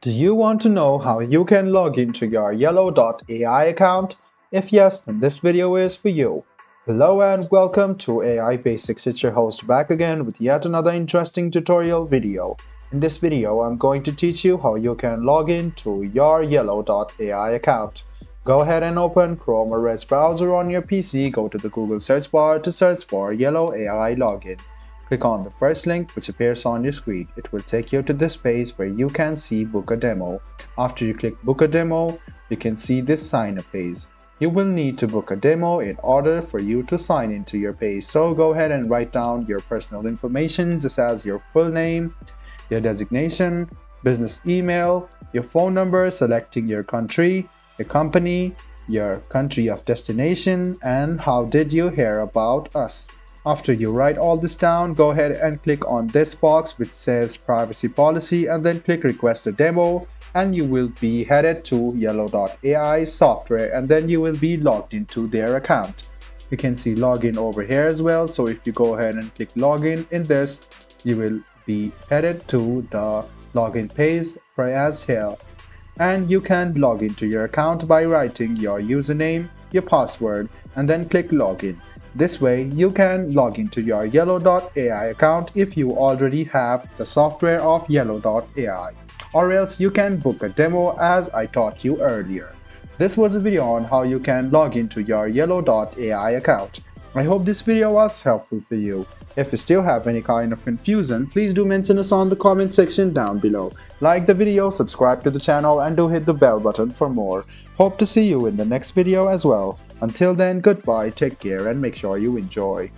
Do you want to know how you can log into your yellow.ai account? If yes, then this video is for you. Hello and welcome to AI Basics. It's your host back again with yet another interesting tutorial video. In this video, I'm going to teach you how you can log into your yellow.ai account. Go ahead and open Chrome or Edge browser on your PC. Go to the Google search bar to search for Yellow AI login. Click on the first link which appears on your screen. It will take you to this page where you can see book a demo. After you click book a demo, you can see this sign up page. You will need to book a demo in order for you to sign into your page. So go ahead and write down your personal information such as your full name, your designation, business email, your phone number, selecting your country, your company, your country of destination, and how did you hear about us. After you write all this down, go ahead and click on this box which says privacy policy and then click request a demo, and you will be headed to yellow.ai software, and then you will be logged into their account. You can see login over here as well. So if you go ahead and click login in this, you will be headed to the login page for as here. And you can log into your account by writing your username, your password, and then click login. This way, you can log into your yellow.ai account if you already have the software of yellow.ai, or else you can book a demo as I taught you earlier. This was a video on how you can log into your yellow.ai account. I hope this video was helpful for you. If you still have any kind of confusion, please do mention us on the comment section down below. Like the video, subscribe to the channel, and do hit the bell button for more. Hope to see you in the next video as well. Until then, goodbye, take care, and make sure you enjoy.